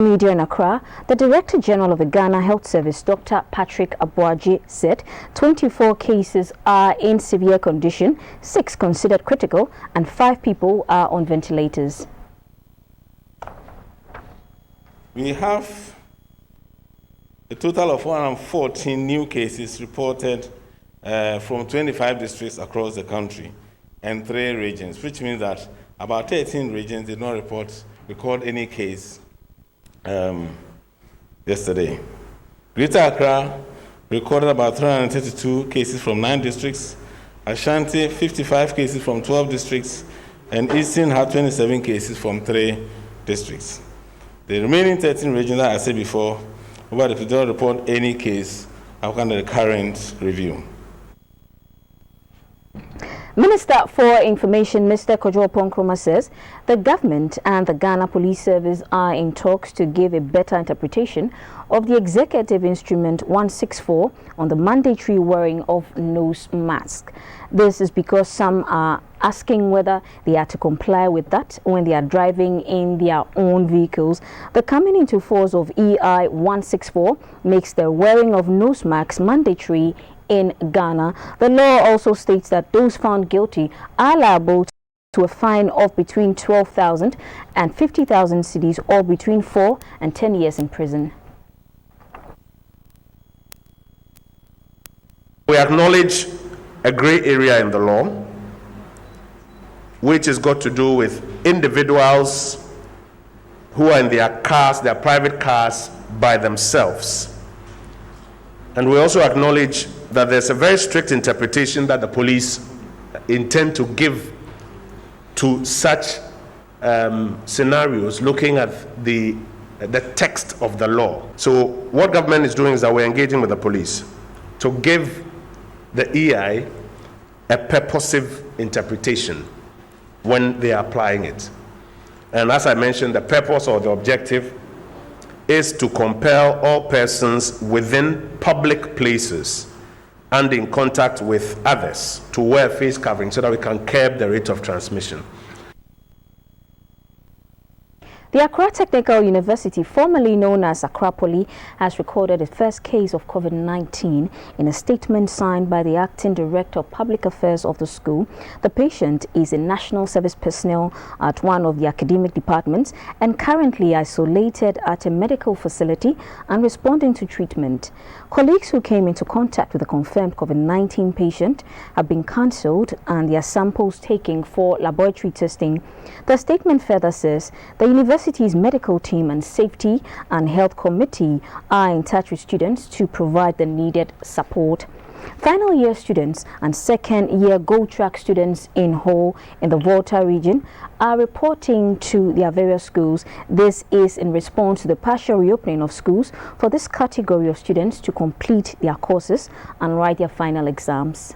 Media in Accra, the Director General of the Ghana Health Service, Dr. Patrick Abuaji, said 24 cases are in severe condition, 6 considered critical, and 5 people are on ventilators. We have a total of 114 new cases reported from 25 districts across the country and 3 regions, which means that about 13 regions did not record any case yesterday. Greater Accra recorded about 332 cases from 9 districts, Ashanti 55 cases from 12 districts, and Eastern had 27 cases from 3 districts. The remaining 13 regions, that I said before, but if you don't report any case under the current review. Minister for Information, Mr. Kojo Ponkroma, says the government and the Ghana Police Service are in talks to give a better interpretation of the Executive Instrument 164 on the mandatory wearing of nose mask. This is because some are asking whether they are to comply with that when they are driving in their own vehicles. The coming into force of EI 164 makes the wearing of nose masks mandatory in Ghana. The law also states that those found guilty are liable to a fine of between 12,000 and 50,000 cedis, or between 4 and 10 years in prison. We acknowledge a grey area in the law, which has got to do with individuals who are in their cars, their private cars, by themselves. And we also acknowledge that there's a very strict interpretation that the police intend to give to such scenarios, looking at the text of the law. So what government is doing is that we're engaging with the police to give the EI a purposive interpretation when they are applying it. And as I mentioned, the purpose or the objective is to compel all persons within public places and in contact with others to wear face covering so that we can curb the rate of transmission. The Accra Technical University, formerly known as Accra Poly, has recorded its first case of COVID-19. In a statement signed by the Acting Director of Public Affairs of the school, the patient is a national service personnel at one of the academic departments and currently isolated at a medical facility and responding to treatment. Colleagues who came into contact with the confirmed COVID-19 patient have been cancelled and their samples taken for laboratory testing. The statement further says the university's medical team and safety and health committee are in touch with students to provide the needed support. Final year students and second year Gold Track students in Ho in the Volta region are reporting to their various schools. This is in response to the partial reopening of schools for this category of students to complete their courses and write their final exams.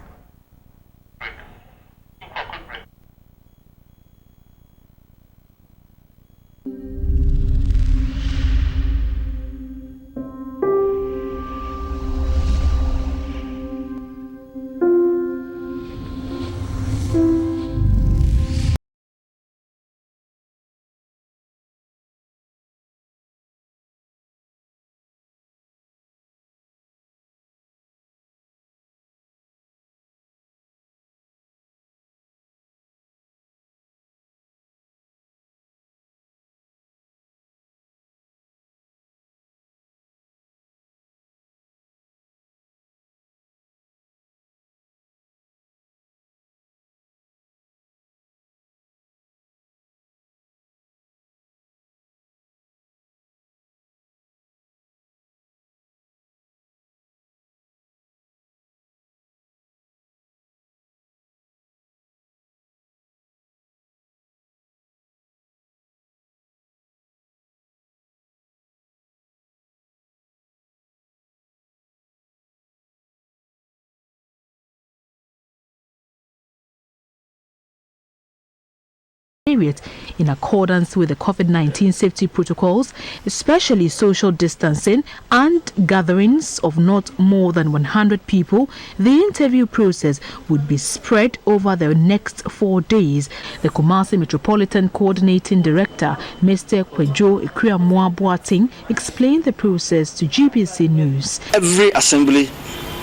Period in accordance with the COVID-19 safety protocols, especially social distancing and gatherings of not more than 100 people. The interview process would be spread over the next 4 days. The Kumasi Metropolitan Coordinating Director, Mr. Kwejo Ekriamwa Boating, explained the process to GBC News. Every assembly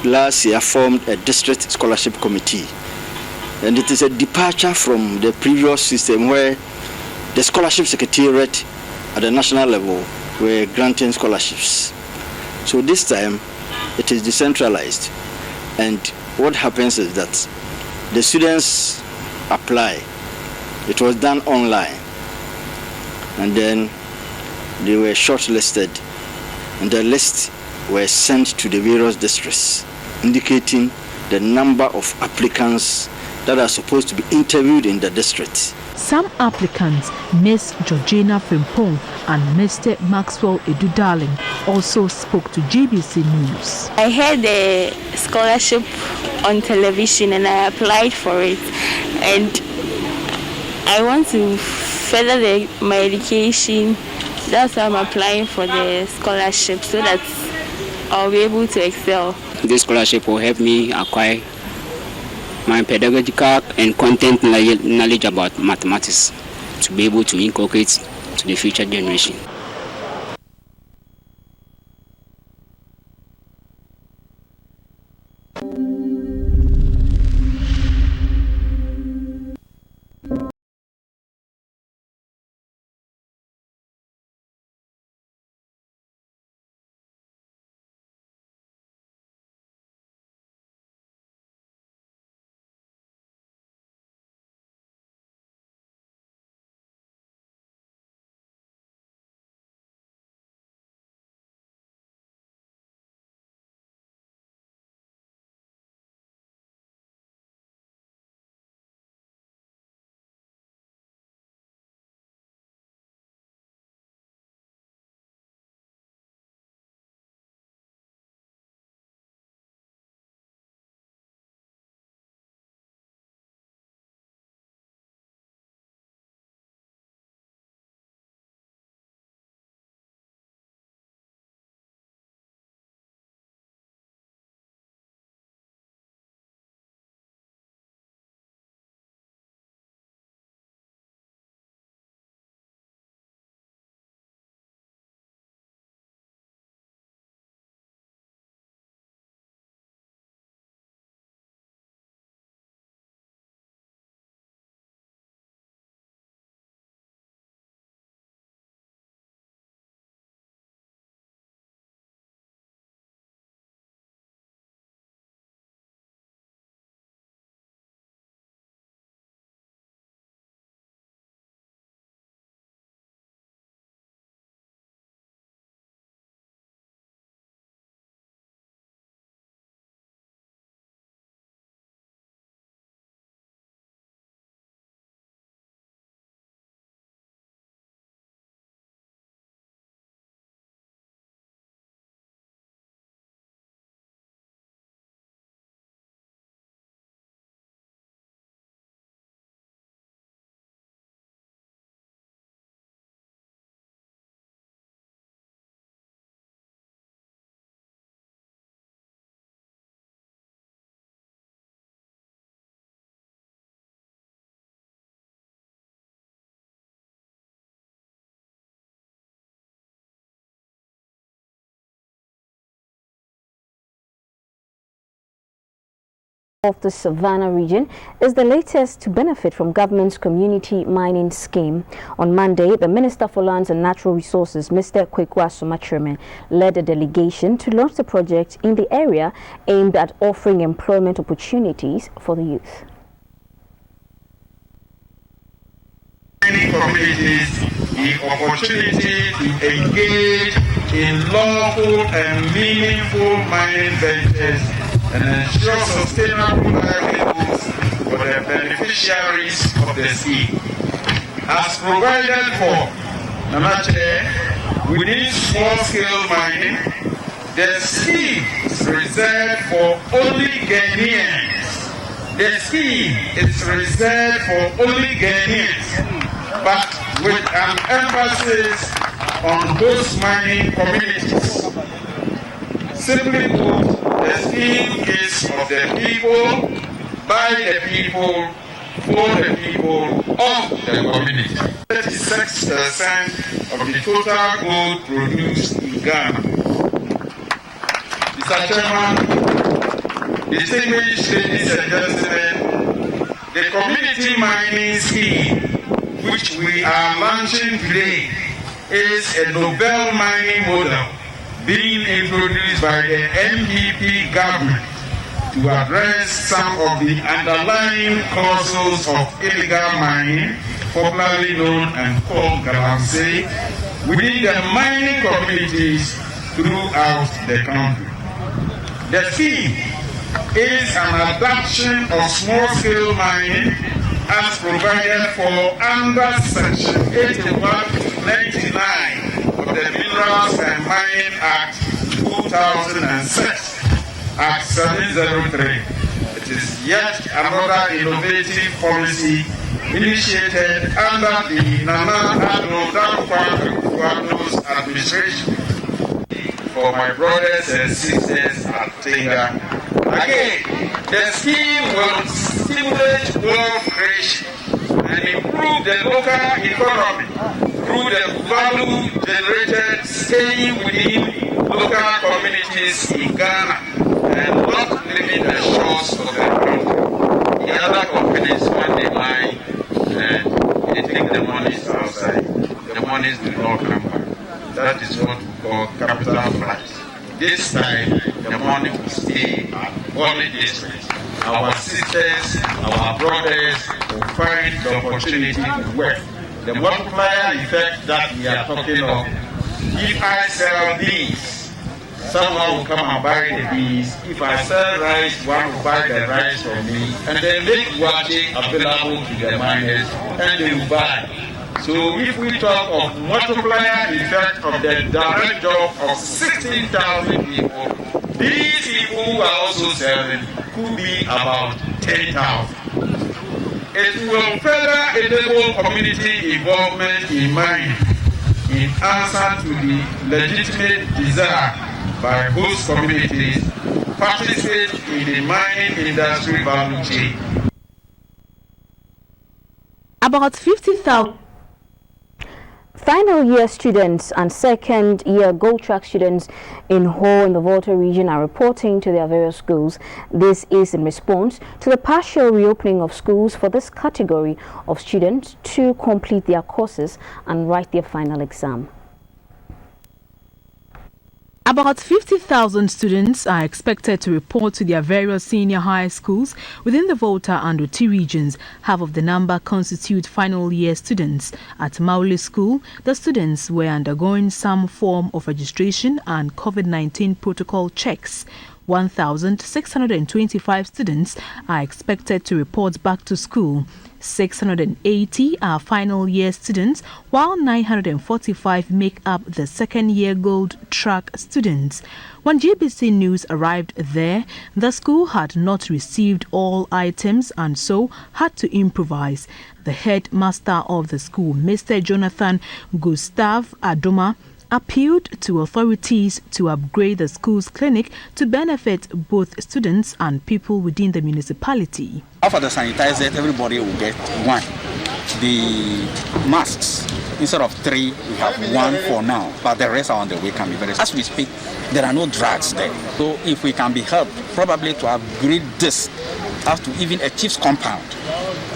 last year formed a district scholarship committee, and it is a departure from the previous system where the scholarship secretariat at the national level were granting scholarships. So this time it is decentralized, and what happens is that the students apply. It was done online, and then they were shortlisted, and the list were sent to the various districts, indicating the number of applicants that are supposed to be interviewed in the district. Some applicants, Ms. Georgina Frimpong and Mr. Maxwell Edu-Darling, also spoke to GBC News. I heard the scholarship on television and I applied for it, and I want to further my education. That's why I'm applying for the scholarship, so that I'll be able to excel. This scholarship will help me acquire my pedagogical and content knowledge about mathematics to be able to inculcate to the future generation. Of the Savannah region is the latest to benefit from government's community mining scheme. On Monday, the Minister for Lands and Natural Resources, Mr. Kwekwa Somachireme, led a delegation to launch the project in the area aimed at offering employment opportunities for the youth. Many communities the opportunity to engage in lawful and meaningful mining ventures and ensure sustainable livelihoods for the beneficiaries of the scheme. As provided for, within small-scale mining, the scheme is reserved for only Ghanaians. The scheme is reserved for only Ghanaians. But with an emphasis on host mining communities. Simply put, the scheme is of the people, by the people, for the people of the community. 36% of the total gold produced in Ghana. Mr. Chairman, distinguished ladies and gentlemen, the community mining scheme, which we are launching today, is a novel mining model being introduced by the NPP government to address some of the underlying causes of illegal mining, popularly known as called galamsey, within the mining communities throughout the country. The scheme is an adoption of small-scale mining as provided for under Section 81-99 of the Minerals and Mining Act 2006, Act 703. It is yet another innovative policy initiated under the Nana Addo administration for my brothers and sisters at Tenga. Again, the scheme will stimulate wealth creation and improve the local economy through the value generated staying within local communities in Ghana and not leaving the shores of the country. The other companies, when they mine and they take the monies outside, the monies will not come back. That is what we call capital flight. This time, the money will stay at only districts. Our sisters, our brothers will find the opportunity to work. The multiplier effect that we are talking of, if I sell these, someone will come and buy the beans. If I sell rice, one will buy the rice from me, and then make water available to the miners, and they will buy. So if we talk of multiplier effect of the direct job of 16,000 people, these people who are also selling could be about 10,000. It will further enable community involvement in mining in answer to the legitimate desire by host communities to participate in the mining industry value chain. About 50,000 Final year students and second year Gold Track students in Ho in the Volta region are reporting to their various schools. This is in response to the partial reopening of schools for this category of students to complete their courses and write their final exam. About 50,000 students are expected to report to their various senior high schools within the Volta and Oti regions. Half of the number constitute final year students. At Maule School, the students were undergoing some form of registration and COVID-19 protocol checks. 1,625 students are expected to report back to school. 680 are final year students, while 945 make up the second year Gold Track students. When GBC News arrived there, the school had not received all items and so had to improvise. The headmaster of the school, Mr. Jonathan Gustav Adoma, appealed to authorities to upgrade the school's clinic to benefit both students and people within the municipality. After the sanitizer, everybody will get one. The masks, instead of 3, we have 1 for now, but the rest are on the way coming. As we speak, there are no drugs there. So if we can be helped, probably to upgrade this up to even a chief's compound,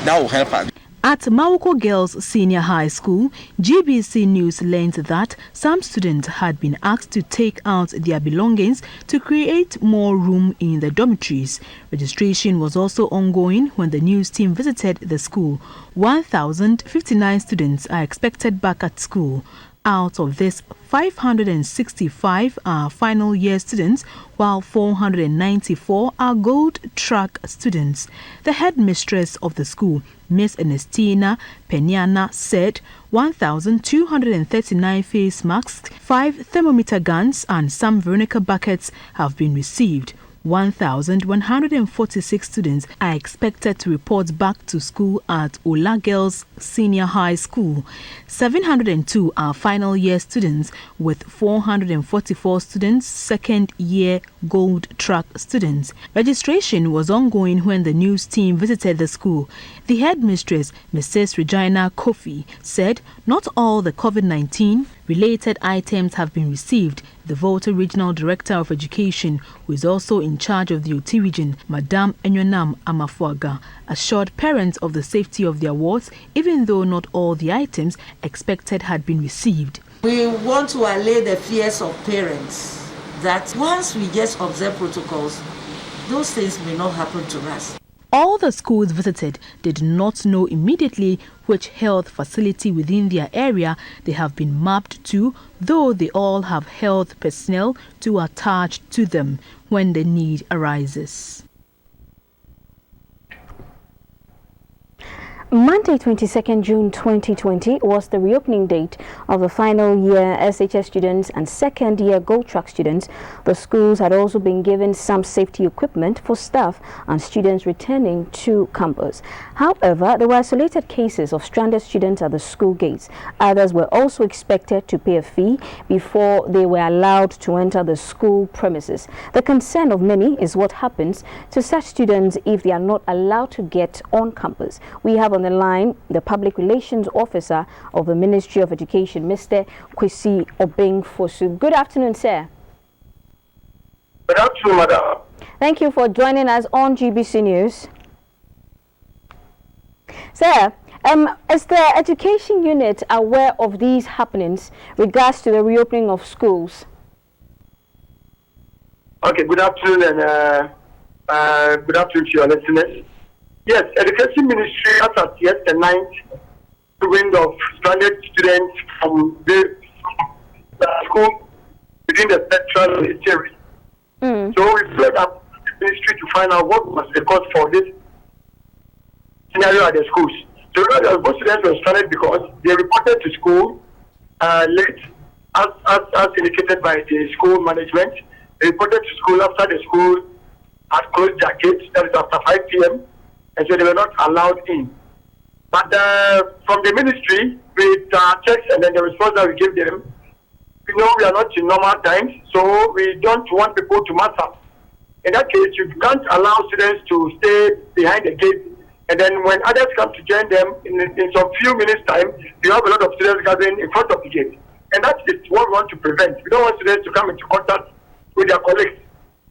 that will help us. At Mauko Girls Senior High School, GBC News learned that some students had been asked to take out their belongings to create more room in the dormitories. Registration was also ongoing when the news team visited the school. 1,059 students are expected back at school. Out of this, 565 are final year students, while 494 are Gold Track students. The headmistress of the school, Miss Ernestina Peñana, said 1,239 face masks, 5 thermometer guns and some Veronica buckets have been received. 1,146 students are expected to report back to school at Ola Girls Senior High School. 702 are final year students, with 444 students second-year gold track students. Registration was ongoing when the news team visited the school. The headmistress, Mrs. Regina Kofi, said not all the COVID-19 related items have been received. The Volta Regional Director of Education, who is also in charge of the Oti region, Madame Enyonam Amafuaga, assured parents of the safety of their wards, even though not all the items expected had been received. We want to allay the fears of parents that once we just observe protocols, those things may not happen to us. All the schools visited did not know immediately which health facility within their area they have been mapped to, though they all have health personnel to attach to them when the need arises. Monday, 22nd June 2020 was the reopening date of the final year SHS students and second year Gold Track students. The schools had also been given some safety equipment for staff and students returning to campus. However, there were isolated cases of stranded students at the school gates. Others were also expected to pay a fee before they were allowed to enter the school premises. The concern of many is what happens to such students if they are not allowed to get on campus. We have on the line the Public Relations Officer of the Ministry of Education, Mr. Kwesi Obeng-Fosu. Good afternoon, sir. Good afternoon, madam. Thank you for joining us on GBC News. Sir, is the Education Unit aware of these happenings regards to the reopening of schools? Okay, good afternoon and good afternoon to your listeners. Yes, Education Ministry has at the 9th wind of stranded students from the school within the central area. So we fled up the ministry to find out what was the cause for this scenario at the schools. So most students were stranded because they reported to school late, as indicated by the school management. They reported to school after the school had closed their gates, that is after 5 p.m., and so they were not allowed in. But from the ministry, with checks and then the response that we gave them, we know we are not in normal times, so we don't want people to mass up. In that case, you can't allow students to stay behind the gate, and then when others come to join them, in some few minutes' time, you have a lot of students gathering in front of the gate. And that is what we want to prevent. We don't want students to come into contact with their colleagues.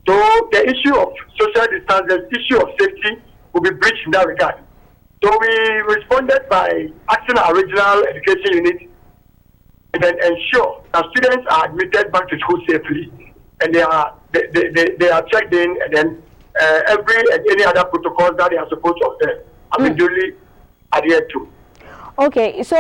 So the issue of social distance, the issue of safety, will be breached in that regard. So we responded by asking our regional education unit and then ensure that students are admitted back to school safely and they are checked in, and then every and any other protocols that they are supposed to observe have been duly adhered to. Okay, so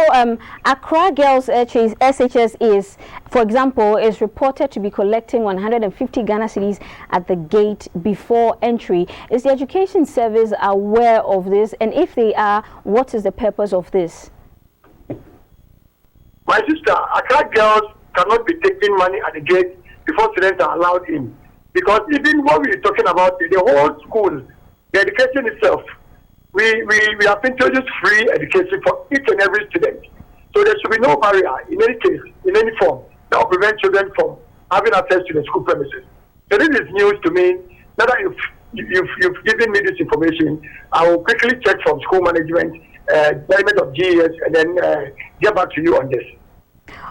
Accra Girls SHS is, for example, is reported to be collecting 150 Ghana cedis at the gate before entry. Is the Education Service aware of this? And if they are, what is the purpose of this? My sister, Accra Girls cannot be taking money at the gate before students are allowed in. Because even what we're talking about, the whole school, the education itself, we have introduced free education for each and every student. So there should be no barrier in any case, in any form, that will prevent children from having access to the school premises. So this is news to me. Now that you've given me this information, I will quickly check from school management, element of GES, and then get back to you on this.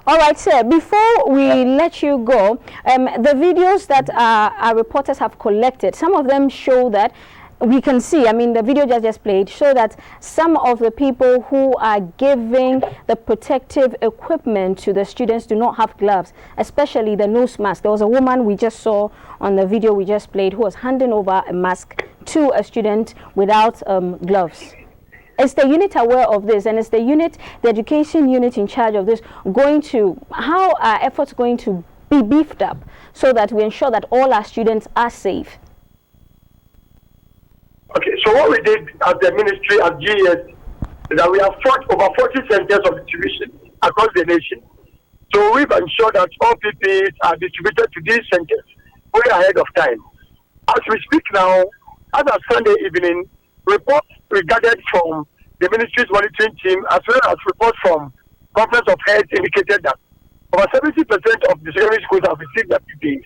All right, sir. Before we let you go, the videos that our reporters have collected, some of them show that we can see, I mean, the video just played, show that some of the people who are giving the protective equipment to the students do not have gloves, especially the nose mask. There was a woman we just saw on the video we just played who was handing over a mask to a student without gloves. Is the unit aware of this, and is the unit, the education unit in charge of this, going to, how are efforts going to be beefed up so that we ensure that all our students are safe? Okay, so what we did as the ministry, as GES, is that we have over 40 centers of distribution across the nation. So we've ensured that all PPEs are distributed to these centers way ahead of time. As we speak now, as of Sunday evening, reports we gathered from the ministry's monitoring team as well as reports from Conference of Heads indicated that over 70% of the secondary schools have received their PPEs.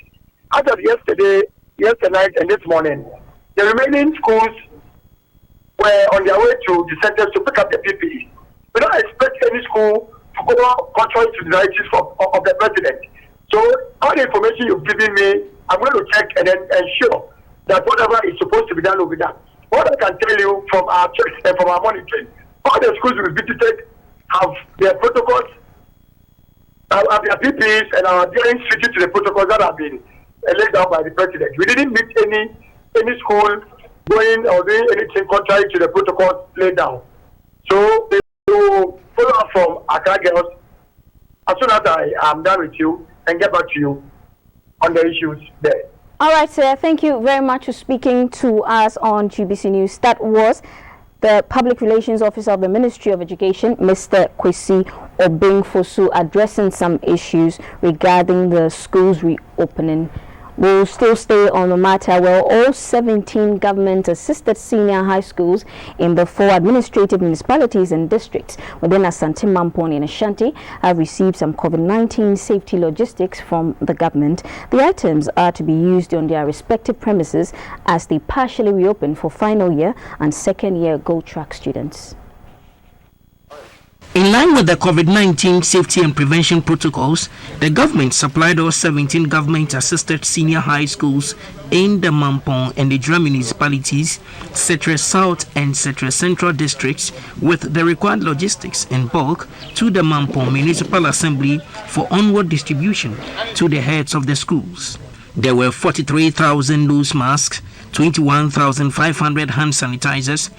As of yesterday night, and this morning, the remaining schools were on their way to the centers to pick up the PPE. We don't expect any school to go contrary to the directives of the president. So all the information you've given me, I'm going to check and then ensure that whatever is supposed to be done will be done. What I can tell you from our checks and from our monitoring, all the schools we visited have their protocols, have their PPEs, and are adhering strictly to the protocols that have been laid down by the president. We didn't meet any school going or doing anything contrary to the protocols laid down. So we will follow up from Accra girls as soon as I am done with you and get back to you on the issues there. All right, sir. Thank you very much for speaking to us on GBC News. That was the Public Relations Officer of the Ministry of Education, Mr. Kwesi Obingfosu, addressing some issues regarding the schools reopening. We'll still stay on the matter where all 17 government-assisted senior high schools in the 4 administrative municipalities and districts within Asante, Mampong and Ashanti have received some COVID-19 safety logistics from the government. The items are to be used on their respective premises as they partially reopen for final year and second year Gold Track students. In line with the COVID-19 safety and prevention protocols, the government supplied all 17 government-assisted senior high schools in the Mampong and the Drum municipalities, Setre South and Setre Central districts with the required logistics in bulk to the Mampong Municipal Assembly for onward distribution to the heads of the schools. There were 43,000 nose masks, 21,500 hand sanitizers,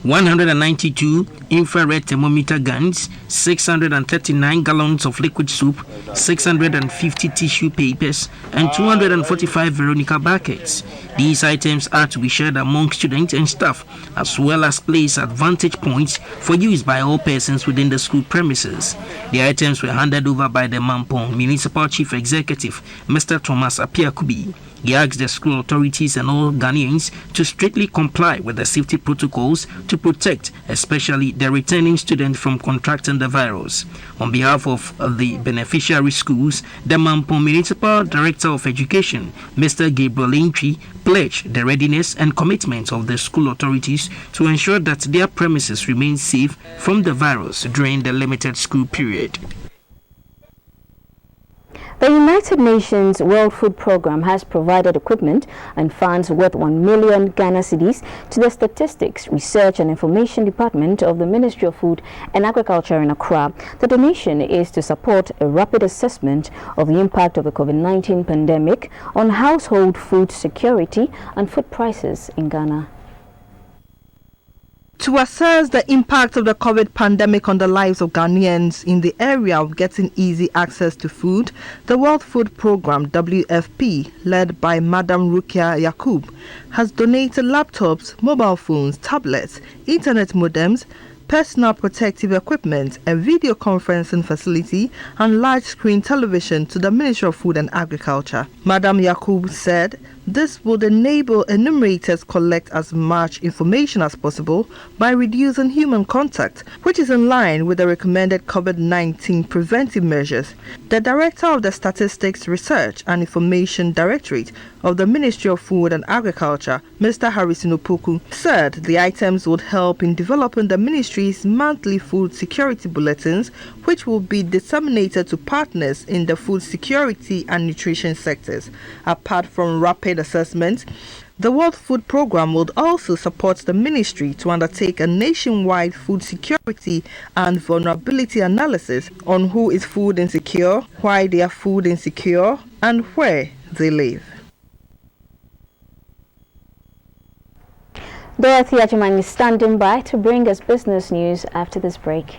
192 infrared thermometer guns, 639 gallons of liquid soup, 650 tissue papers, and 245 Veronica buckets. These items are to be shared among students and staff, as well as placed at vantage points for use by all persons within the school premises. The items were handed over by the Mampong Municipal Chief Executive, Mr. Thomas Apiakubi. He asked the school authorities and all Ghanaians to strictly comply with the safety protocols to protect, especially the returning students from contracting the virus. On behalf of the beneficiary schools, the Mampong Municipal Director of Education, Mr. Gabriel Intri, pledged the readiness and commitment of the school authorities to ensure that their premises remain safe from the virus during the limited school period. The United Nations World Food Programme has provided equipment and funds worth 1 million Ghana cedis to the Statistics, Research and Information Department of the Ministry of Food and Agriculture in Accra. The donation is to support a rapid assessment of the impact of the COVID-19 pandemic on household food security and food prices in Ghana. To assess the impact of the COVID pandemic on the lives of Ghanaians in the area of getting easy access to food, the World Food Programme WFP, led by Madam Rukia Yakub, has donated laptops, mobile phones, tablets, internet modems, personal protective equipment, a video conferencing facility, and large-screen television to the Ministry of Food and Agriculture. Madam Yakub said this would enable enumerators collect as much information as possible by reducing human contact, which is in line with the recommended COVID-19 preventive measures. The Director of the Statistics, Research and Information Directorate of the Ministry of Food and Agriculture, Mr. Harrison Opoku, said the items would help in developing the Ministry's monthly food security bulletins, which will be disseminated to partners in the food security and nutrition sectors. Apart from rapid assessment, the World Food Programme would also support the ministry to undertake a nationwide food security and vulnerability analysis on who is food insecure, why they are food insecure, and where they live. Dorothy Ajimani is standing by to bring us business news after this break.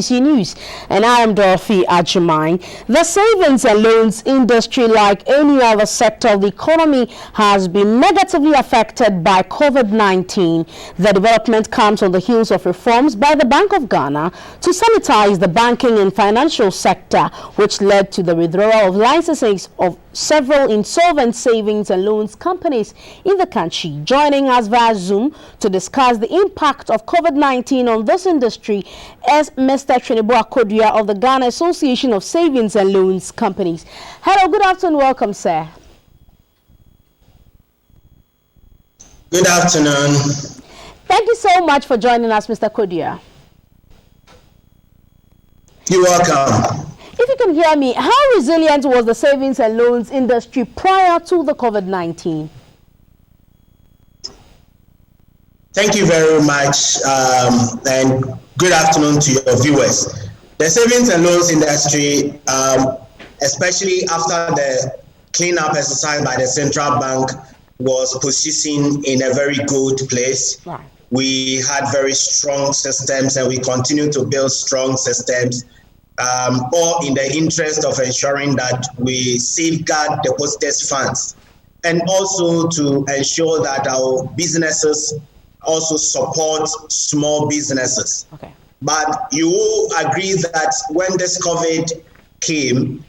GBC News, and I am Dorothy Ajimine. The savings and loans industry, like any other sector of the economy, has been negatively affected by COVID-19. The development comes on the heels of reforms by the Bank of Ghana to sanitize the banking and financial sector, which led to the withdrawal of licenses of several insolvent savings and loans companies in the country. Joining us via Zoom to discuss the impact of COVID-19 on this industry is Mr. Trinibo Akodua of the Ghana Association of Savings and Loans Companies. Hello, good afternoon. Welcome, sir. Good afternoon. Thank you so much for joining us, Mr. Akodua. You're welcome. If you can hear me, how resilient was the savings and loans industry prior to the COVID-19? Thank you very much, and good afternoon to your viewers. The savings and loans industry, especially after the cleanup exercise by the central bank, was positioned in a very good place. Right. We had very strong systems, and we continue to build strong systems, all in the interest of ensuring that we safeguard depositors' funds, and also to ensure that our businesses also support small businesses. Okay. But you will agree that when this COVID came,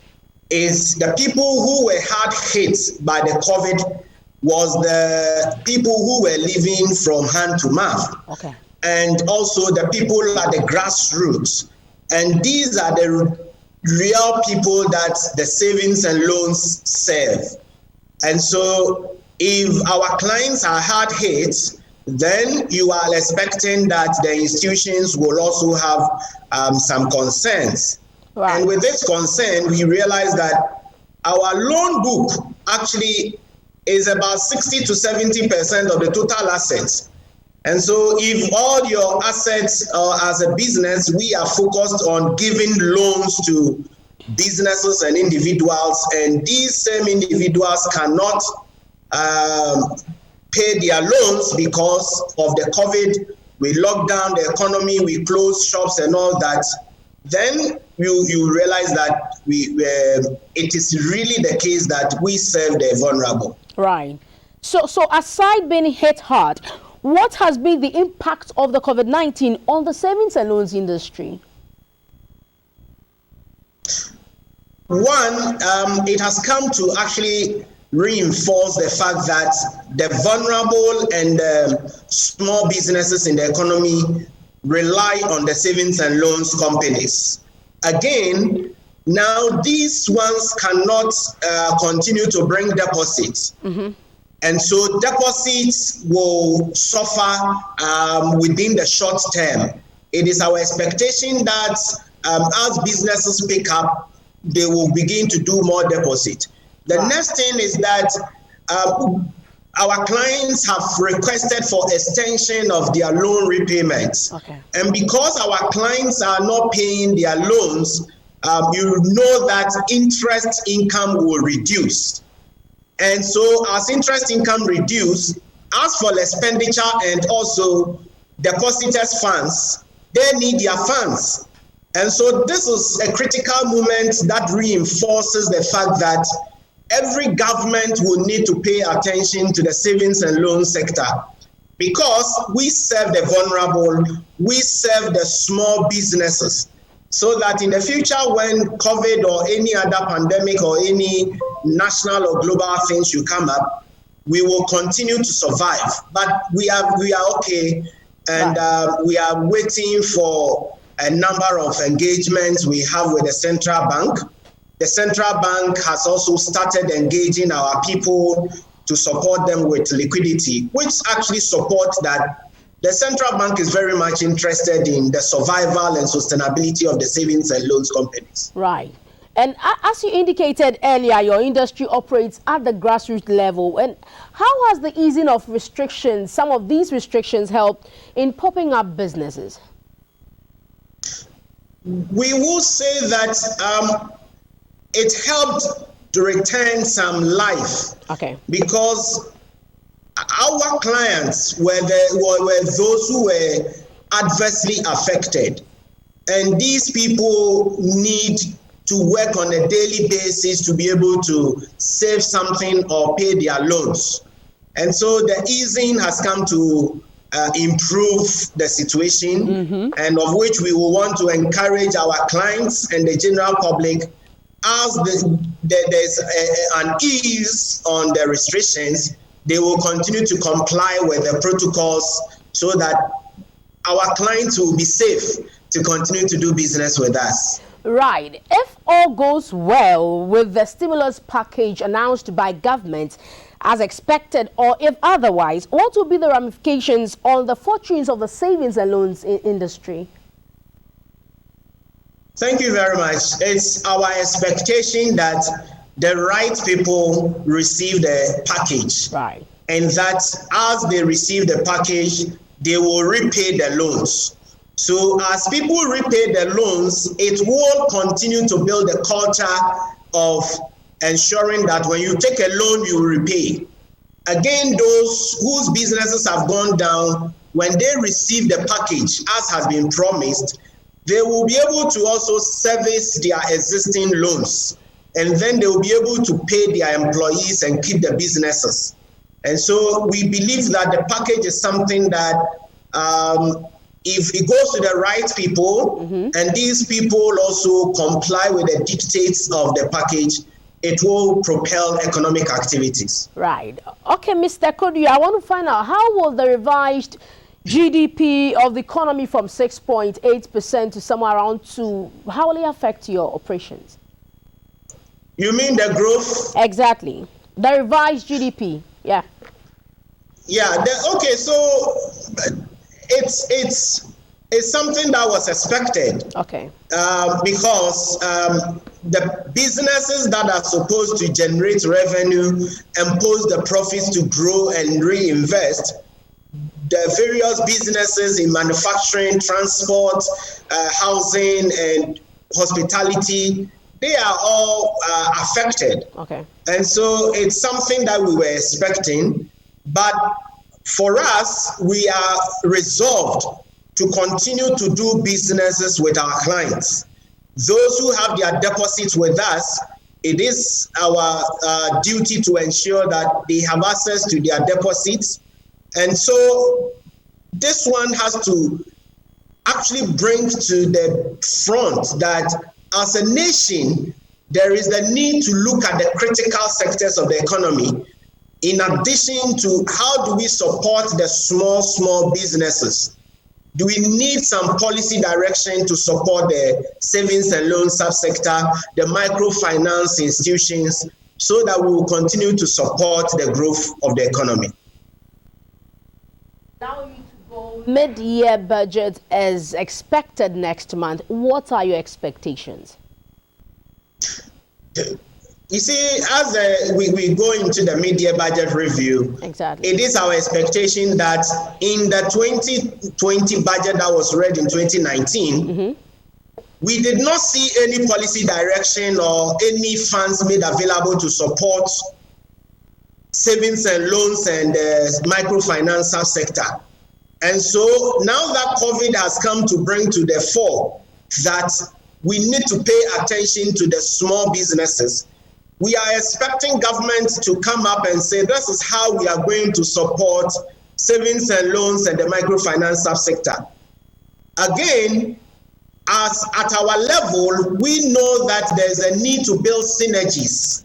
is the people who were hard hit by the COVID was the people who were living from hand to mouth. Okay. And also the people at the grassroots. And these are the real people that the savings and loans serve. And so if our clients are hard hit, then you are expecting that the institutions will also have some concerns. Right. And with this concern, we realize that our loan book actually is about 60 to 70% of the total assets. And so if all your assets as a business, we are focused on giving loans to businesses and individuals, and these same individuals cannot pay their loans because of the COVID. We locked down the economy, we closed shops and all that. Then you realize that it is really the case that we serve the vulnerable. Right. So aside being hit hard, what has been the impact of the COVID-19 on the savings and loans industry? One, it has come to actually reinforce the fact that the vulnerable and small businesses in the economy rely on the savings and loans companies. Again, now these ones cannot continue to bring deposits. Mm-hmm. And so deposits will suffer within the short term. It is our expectation that as businesses pick up, they will begin to do more deposit. The next thing is that our clients have requested for extension of their loan repayments. Okay. And because our clients are not paying their loans, you know that interest income will reduce. And so as interest income reduce, as for expenditure and also depositors' funds, they need their funds. And so this is a critical moment that reinforces the fact that every government will need to pay attention to the savings and loan sector, because we serve the vulnerable, we serve the small businesses, so that in the future when COVID or any other pandemic or any national or global things should come up, we will continue to survive. But we are okay, and we are waiting for a number of engagements we have with the central bank. The central bank has also started engaging our people to support them with liquidity, which actually supports that the central bank is very much interested in the survival and sustainability of the savings and loans companies. Right. And as you indicated earlier, your industry operates at the grassroots level. And how has the easing of restrictions, some of these restrictions, helped in popping up businesses? We will say that it helped to return some life. Okay. Because our clients were those who were adversely affected. And these people need to work on a daily basis to be able to save something or pay their loans. And so the easing has come to improve the situation, and of which we will want to encourage our clients and the general public, as there's an ease on the restrictions, they will continue to comply with the protocols so that our clients will be safe to continue to do business with us. Right. If all goes well with the stimulus package announced by government as expected, or if otherwise, what will be the ramifications on the fortunes of the savings and loans industry? Thank you very much. It's our expectation that the right people receive the package. Right. And that as they receive the package, they will repay the loans. So as people repay the loans, it will continue to build a culture of ensuring that when you take a loan, you repay. Again, those whose businesses have gone down, when they receive the package, as has been promised, they will be able to also service their existing loans. And then they will be able to pay their employees and keep the businesses. And so we believe that the package is something that if it goes to the right people, and these people also comply with the dictates of the package, it will propel economic activities. Right. Okay, Mr. Kodu, I want to find out, how will the revised GDP of the economy from 6.8% to somewhere around 2%, how will it affect your operations? You mean the growth? Exactly. The revised GDP, yeah. Yeah, okay, so it's something that was expected. Okay. Because the businesses that are supposed to generate revenue and post the profits to grow and reinvest, the various businesses in manufacturing, transport, housing, and hospitality, they are all affected. Okay. And so it's something that we were expecting, but for us, we are resolved to continue to do businesses with our clients. Those who have their deposits with us, it is our duty to ensure that they have access to their deposits. And so this one has to actually bring to the front that as a nation, there is the need to look at the critical sectors of the economy, in addition to how do we support the small businesses. Do we need some policy direction to support the savings and loan subsector, the microfinance institutions, so that we will continue to support the growth of the economy? Now mid-year budget is expected next month. What are your expectations? You see, as we go into the mid-year budget review, exactly, it is our expectation that in the 2020 budget that was read in 2019, we did not see any policy direction or any funds made available to support savings and loans and microfinance subsector. And so now that COVID has come to bring to the fore that we need to pay attention to the small businesses, we are expecting government to come up and say, this is how we are going to support savings and loans and the microfinance subsector. Again, as at our level, we know that there's a need to build synergies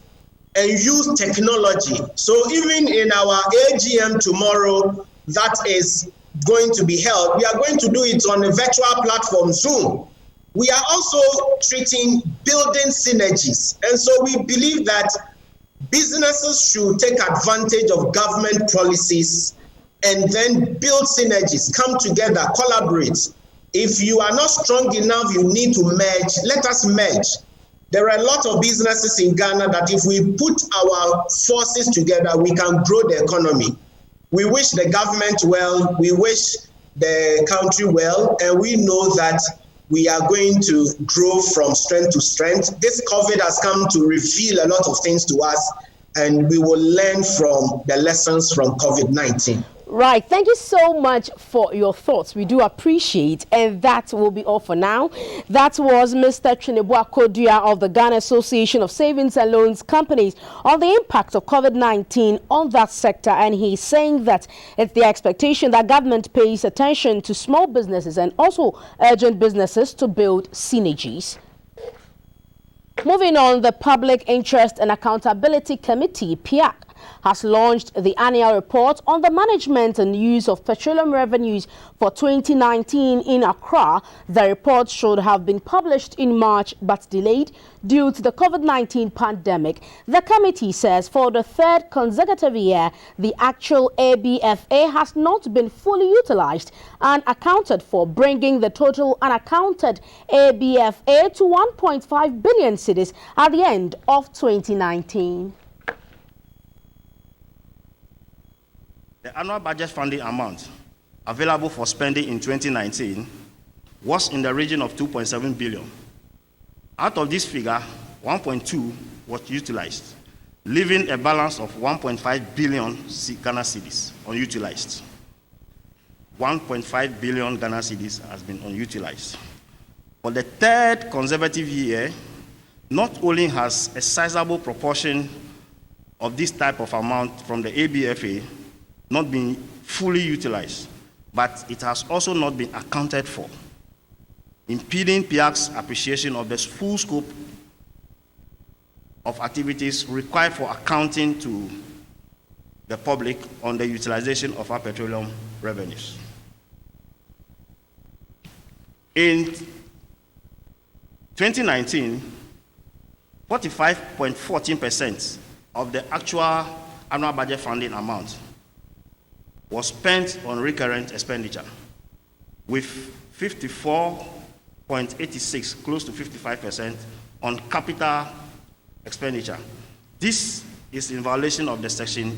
and use technology. So even in our AGM tomorrow, that is going to be held, we are going to do it on a virtual platform, Zoom. We are also treating building synergies. And so we believe that businesses should take advantage of government policies and then build synergies, come together, collaborate. If you are not strong enough, you need to merge. Let us merge. There are a lot of businesses in Ghana that if we put our forces together, we can grow the economy. We wish the government well, we wish the country well, and we know that we are going to grow from strength to strength. This COVID has come to reveal a lot of things to us, and we will learn from the lessons from COVID-19. Right. Thank you so much for your thoughts. We do appreciate, and that will be all for now. That was Mr. Chinebua Kodua of the Ghana Association of Savings and Loans Companies on the impact of COVID-19 on that sector, and he's saying that it's the expectation that government pays attention to small businesses and also urgent businesses to build synergies. Moving on, the Public Interest and Accountability Committee, PIAC, has launched the annual report on the management and use of petroleum revenues for 2019 in Accra. The report should have been published in March but delayed due to the COVID-19 pandemic. The committee says for the third consecutive year, the actual ABFA has not been fully utilized and accounted for, bringing the total unaccounted ABFA to 1.5 billion cedis at the end of 2019. The annual budget funding amount available for spending in 2019 was in the region of 2.7 billion. Out of this figure, 1.2 was utilized, leaving a balance of 1.5 billion Ghana cedis unutilized. 1.5 billion Ghana cedis has been unutilized. For the third consecutive year, not only has a sizable proportion of this type of amount from the ABFA not been fully utilized, but it has also not been accounted for, impeding PIAC's appreciation of the full scope of activities required for accounting to the public on the utilization of our petroleum revenues. In 2019, 45.14% of the actual annual budget funding amount was spent on recurrent expenditure, with 54.86, close to 55%, on capital expenditure. This is in violation of the section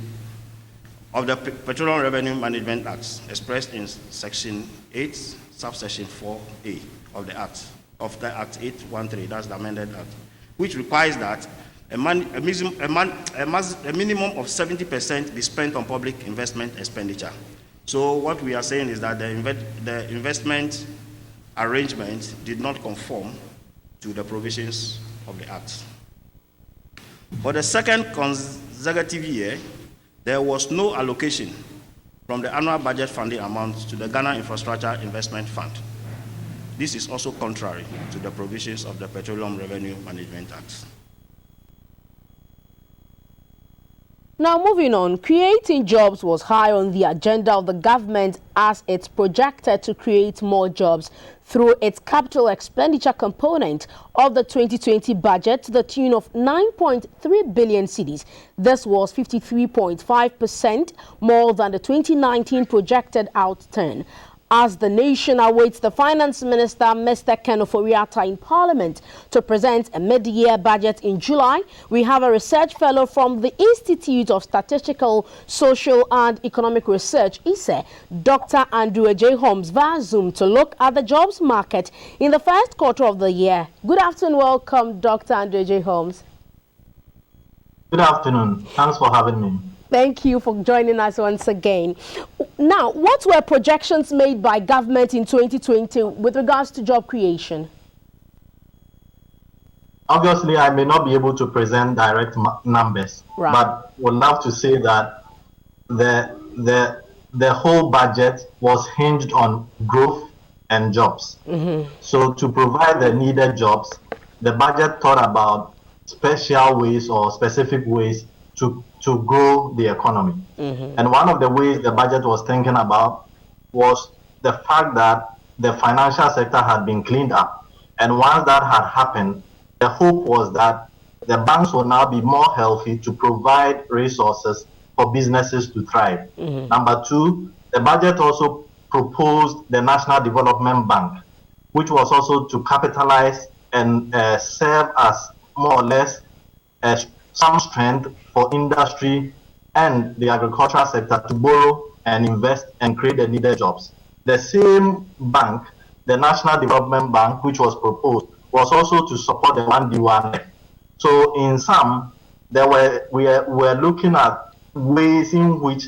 of the Petroleum Revenue Management Act, expressed in Section 8, subsection 4A of the Act, 813, that's the amended Act, which requires that a minimum of 70% be spent on public investment expenditure. So what we are saying is that the investment arrangement did not conform to the provisions of the Act. For the second consecutive year, there was no allocation from the annual budget funding amount to the Ghana Infrastructure Investment Fund. This is also contrary to the provisions of the Petroleum Revenue Management Act. Now moving on, creating jobs was high on the agenda of the government as it's projected to create more jobs through its capital expenditure component of the 2020 budget to the tune of 9.3 billion cedis. This was 53.5% more than the 2019 projected outturn. As the nation awaits the Finance Minister, Mr. Ken Ofori-Atta, in Parliament to present a mid-year budget in July, we have a research fellow from the Institute of Statistical, Social and Economic Research, ISE, Dr. Andrew J. Holmes, via Zoom to look at the jobs market in the first quarter of the year. Good afternoon. Welcome, Dr. Andrew J. Holmes. Good afternoon. Thanks for having me. Thank you for joining us once again. Now, what were projections made by government in 2020 with regards to job creation? Obviously, I may not be able to present direct numbers, right, but would love to say that the whole budget was hinged on growth and jobs. So to provide the needed jobs, the budget thought about special ways or specific ways to grow the economy. And one of the ways the budget was thinking about was the fact that the financial sector had been cleaned up. And once that had happened, the hope was that the banks will now be more healthy to provide resources for businesses to thrive. Number two, the budget also proposed the National Development Bank, which was also to capitalize and serve as more or less some strength for industry and the agricultural sector to borrow and invest and create the needed jobs. The same bank, the National Development Bank, which was proposed, was also to support the 1D1F. So in sum, we were looking at ways in which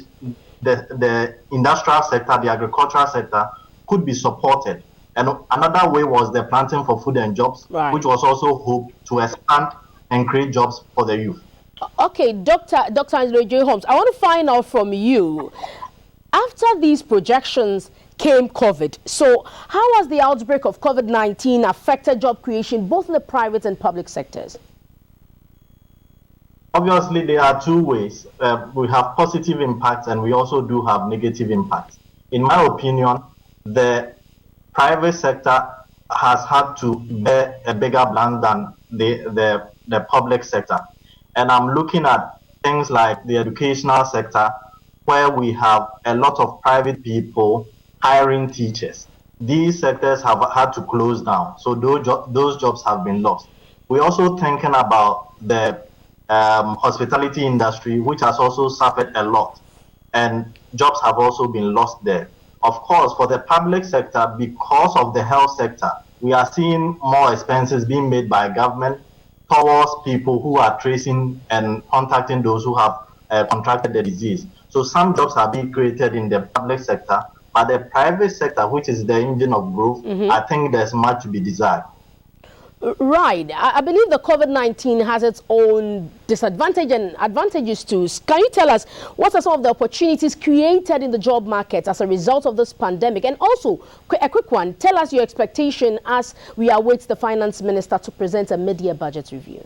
the industrial sector, the agricultural sector could be supported. And another way was the planting for food and jobs, which was also hoped to expand and create jobs for the youth. Okay, Dr. Andre J. Holmes, I want to find out from you. After these projections came COVID. So how has the outbreak of COVID-19 affected job creation, both in the private and public sectors? Obviously, there are two ways. We have positive impacts and we also do have negative impacts. In my opinion, the private sector has had to bear a bigger brunt than the public sector. And I'm looking at things like the educational sector, where we have a lot of private people hiring teachers. These sectors have had to close down, so those jobs have been lost. We're also thinking about the hospitality industry, which has also suffered a lot, and jobs have also been lost there. Of course, for the public sector, because of the health sector, we are seeing more expenses being made by government towards people who are tracing and contacting those who have contracted the disease. So some jobs are being created in the public sector, but the private sector, which is the engine of growth, I think there's much to be desired. Right. I believe the COVID-19 has its own disadvantage and advantages too. Can you tell us what are some of the opportunities created in the job market as a result of this pandemic? And also, a quick one, tell us your expectation as we await the finance minister to present a mid-year budget review.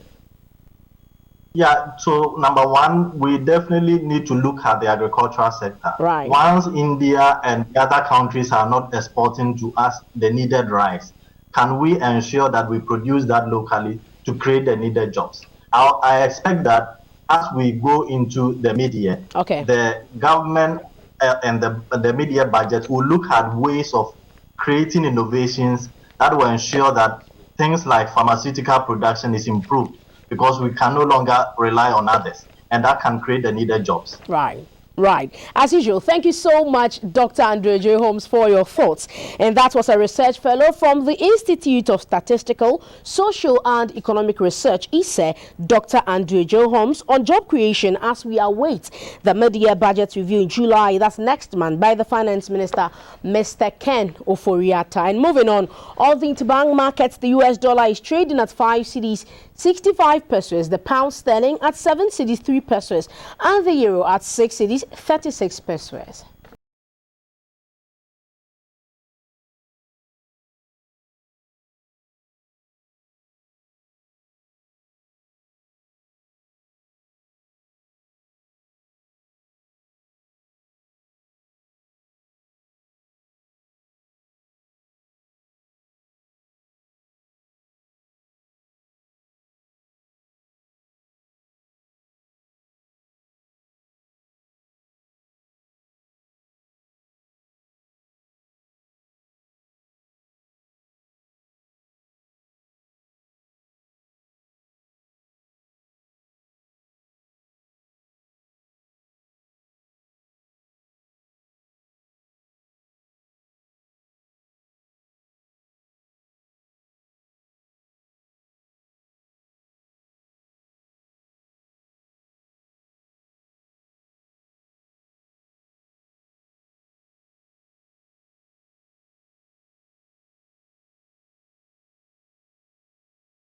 Yeah, so number one, we definitely need to look at the agricultural sector. Right. Once India and the other countries are not exporting to us the needed rice, can we ensure that we produce that locally to create the needed jobs? I expect that as we go into the mid-year, the government and the mid-year budget will look at ways of creating innovations that will ensure that things like pharmaceutical production is improved, because we can no longer rely on others, and that can create the needed jobs. Right. Right. As usual, thank you so much, Dr. Andre J. Holmes, for your thoughts. And that was a research fellow from the Institute of Statistical, Social and Economic Research, ISE, Dr. Andre J. Holmes, on job creation as we await the mid-year budget review in July, that's next month, by the Finance Minister, Mr. Ken Ofori-Atta. And moving on the interbank markets, the US dollar is trading at 5 cedis 65 pesos, the pound sterling at 7 cedis 3 pesos, and the euro at 6 cedis 36 pesos.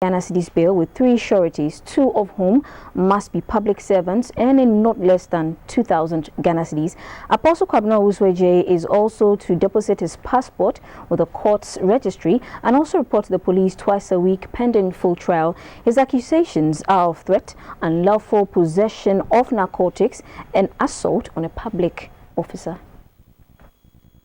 Ghana Cedis bill with 3 sureties, 2 of whom must be public servants earning not less than 2,000 Ghana Cedis. Apostle Kwabena Owusu-Adjei is also to deposit his passport with the court's registry and also report to the police twice a week pending full trial. His accusations are of threat, unlawful possession of narcotics and assault on a public officer.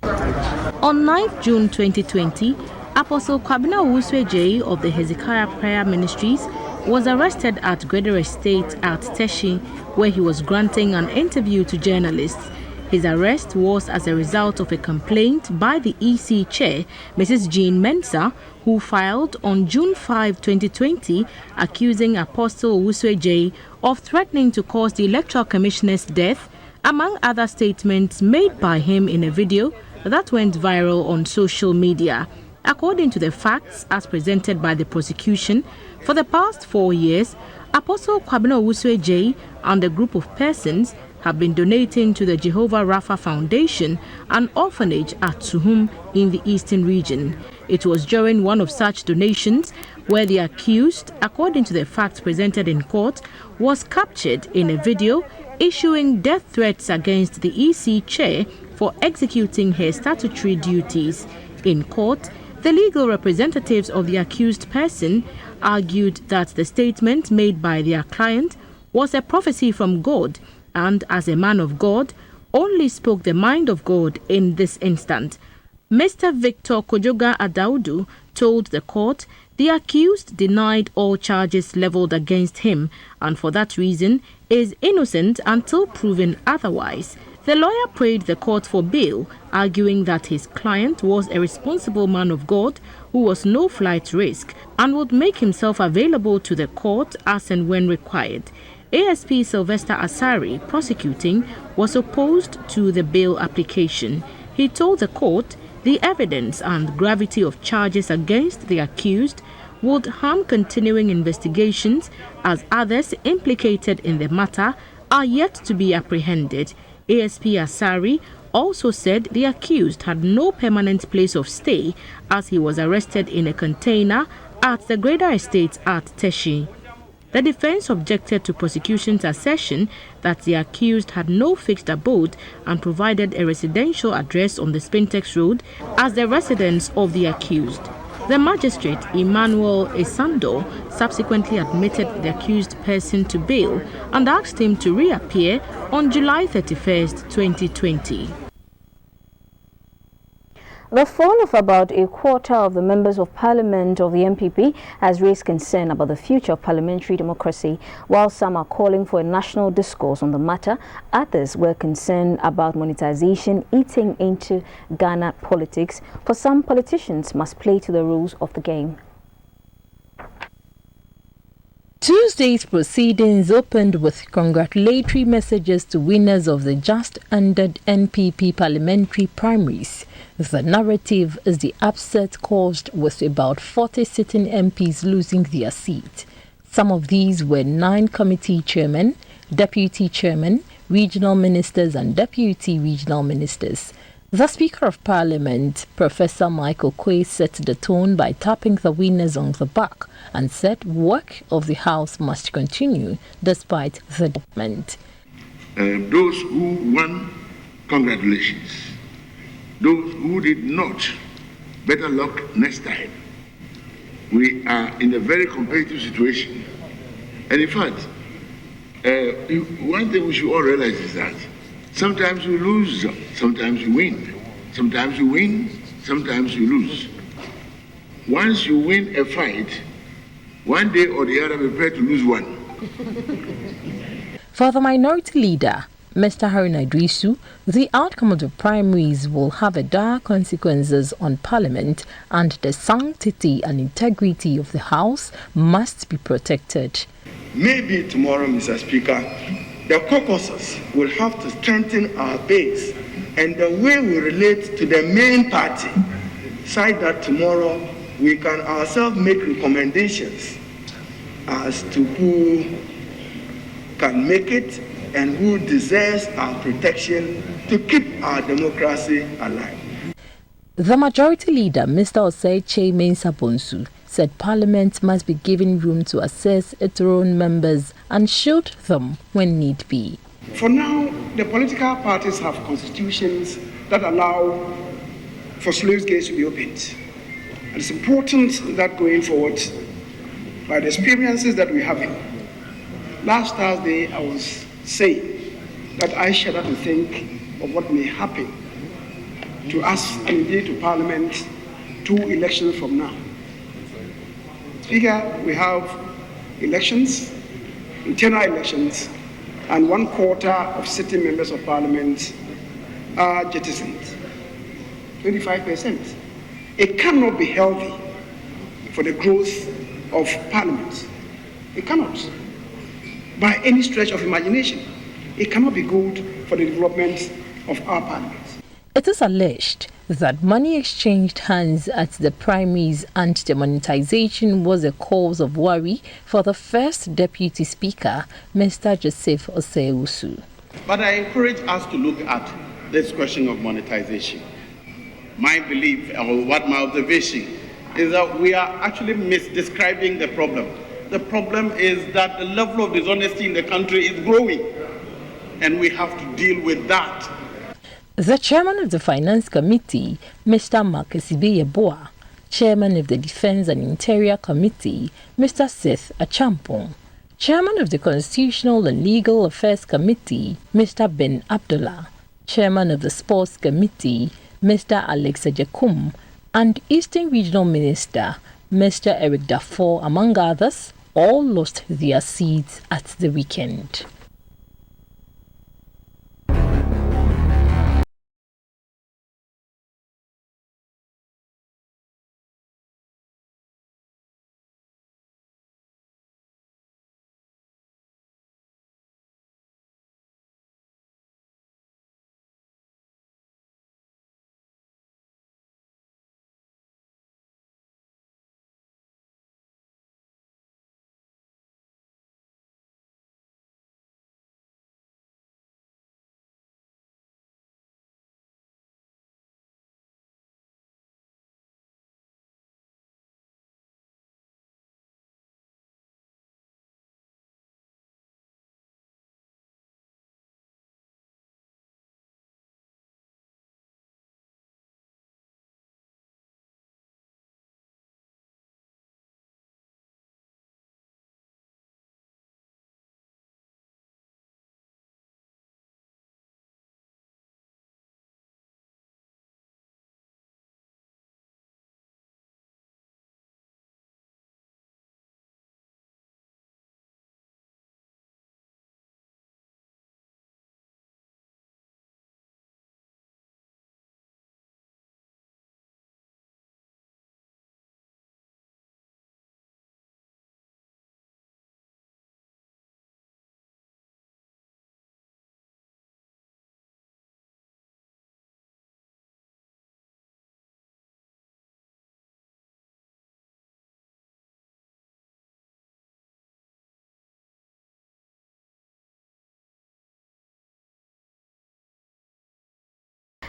On 9th June 2020, Apostle Kwabena Owusu-Adjei of the Hezekiah Prayer Ministries was arrested at Gweder Estate at Teshi, where he was granting an interview to journalists. His arrest was as a result of a complaint by the EC chair, Mrs. Jean Mensah, who filed on June 5, 2020, accusing Apostle Owusu-Adjei of threatening to cause the Electoral Commissioner's death, among other statements made by him in a video that went viral on social media. According to the facts as presented by the prosecution, for the past 4 years, Apostle Kwabena Owusu-Adjei and a group of persons have been donating to the Jehovah Rapha Foundation, an orphanage at Suhum in the eastern region. It was during one of such donations where the accused, according to the facts presented in court, was captured in a video issuing death threats against the EC chair for executing her statutory duties. In court, the legal representatives of the accused person argued that the statement made by their client was a prophecy from God, and as a man of God, only spoke the mind of God in this instant. Mr. Victor Kojoga Adaudu told the court the accused denied all charges leveled against him and for that reason is innocent until proven otherwise. The lawyer prayed the court for bail, arguing that his client was a responsible man of God who was no flight risk and would make himself available to the court as and when required. ASP Sylvester Asari, prosecuting, was opposed to the bail application. He told the court the evidence and gravity of charges against the accused would harm continuing investigations as others implicated in the matter are yet to be apprehended. ASP Asari also said the accused had no permanent place of stay as he was arrested in a container at the Greater Estate at Teshi. The defense objected to prosecution's assertion that the accused had no fixed abode and provided a residential address on the Spintex Road as the residence of the accused. The magistrate, Emmanuel Esando, subsequently admitted the accused person to bail and asked him to reappear on July 31st, 2020. The fall of about a quarter of the members of parliament of the MPP has raised concern about the future of parliamentary democracy. While some are calling for a national discourse on the matter, others were concerned about monetization eating into Ghana politics. For some, politicians must play to the rules of the game. Tuesday's proceedings opened with congratulatory messages to winners of the just-ended NPP parliamentary primaries. The narrative is the upset caused with about 40 sitting MPs losing their seat. Some of these were 9 committee chairmen, deputy chairmen, regional ministers and deputy regional ministers. The Speaker of Parliament, Professor Michael Quay, set the tone by tapping the winners on the back and said work of the House must continue despite the development. Those who won, congratulations. Those who did not, better luck next time. We are in a very competitive situation. And in fact, one thing we should all realize is that sometimes we lose, sometimes you win. Sometimes you win, sometimes you lose. Once you win a fight, one day or the other prepare to lose one. For the minority leader, Mr. Haruna Idrisu, the outcome of the primaries will have a dire consequences on Parliament and the sanctity and integrity of the House must be protected. Maybe tomorrow, Mr. Speaker, the caucuses will have to strengthen our base and the way we relate to the main party, such that tomorrow we can ourselves make recommendations as to who can make it and who deserves our protection to keep our democracy alive. The majority leader, Mr. Osei Mensah Bonsu, said Parliament must be given room to assess its own members and shield them when need be. For now, the political parties have constitutions that allow for sluice gates to be opened. And it's important that going forward, by the experiences that we have, last Thursday I was saying that I shudder to think of what may happen to us and indeed to Parliament 2 elections from now. Speaker, we have elections, internal elections, and 1/4 of sitting members of Parliament are jettisoned. 25%. It cannot be healthy for the growth of Parliament. It cannot. By any stretch of imagination, it cannot be good for the development of our Parliament. It is alleged that money exchanged hands at the primaries and demonetization was a cause of worry for the first Deputy Speaker, Mr. Joseph Osei-Usu. But I encourage us to look at this question of monetization. My belief, or what my observation, is that we are actually misdescribing the problem. The problem is that the level of dishonesty in the country is growing, and we have to deal with that. The chairman of the Finance Committee, Mr. Marcus Ibeyeboa, chairman of the Defense and Interior Committee, Mr. Seth Achampong, chairman of the Constitutional and Legal Affairs Committee, Mr. Ben Abdullah, chairman of the Sports Committee, Mr. Alex Ejekum, and Eastern Regional Minister, Mr. Eric Dafoe, among others, all lost their seats at the weekend.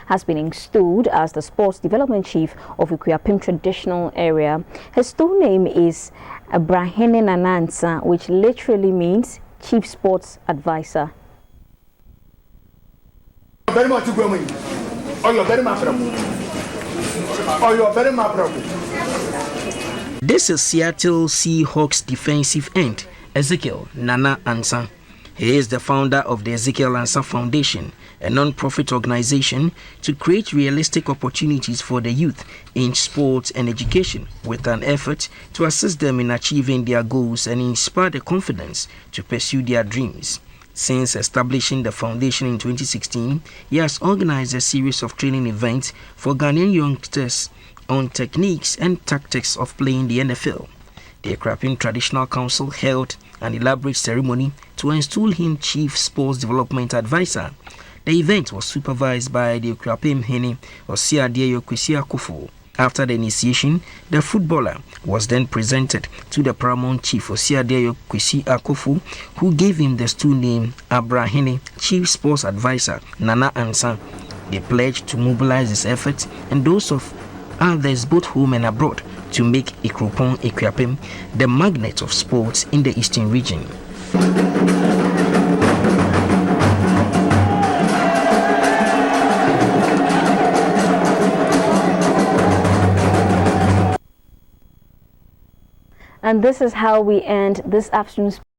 Has been installed as the Sports Development Chief of Ikuapem Traditional Area. His full name is Abrahene Nanansa, which literally means Chief Sports Advisor. This is Seattle Seahawks defensive end, Ezekiel Nana Ansa. He is the founder of the Ezekiel Ansa Foundation, a non-profit organization to create realistic opportunities for the youth in sports and education, with an effort to assist them in achieving their goals and inspire the confidence to pursue their dreams. Since establishing the foundation in 2016, he has organized a series of training events for Ghanaian youngsters on techniques and tactics of playing the NFL. The Ikuapem Traditional Council held an elaborate ceremony to install him Chief Sports Development Advisor. The event was supervised by the Ikuapem Hene Osiadeyo Kwesi Akufo. After the initiation, the footballer was then presented to the Paramount Chief Osiadeyo Kwesi Akufo, who gave him the stool name Abrahene, Chief Sports Advisor Nana Ansa. They pledged to mobilize his efforts and those of others both home and abroad to make Ikuapem the magnet of sports in the Eastern region. And this is how we end this afternoon's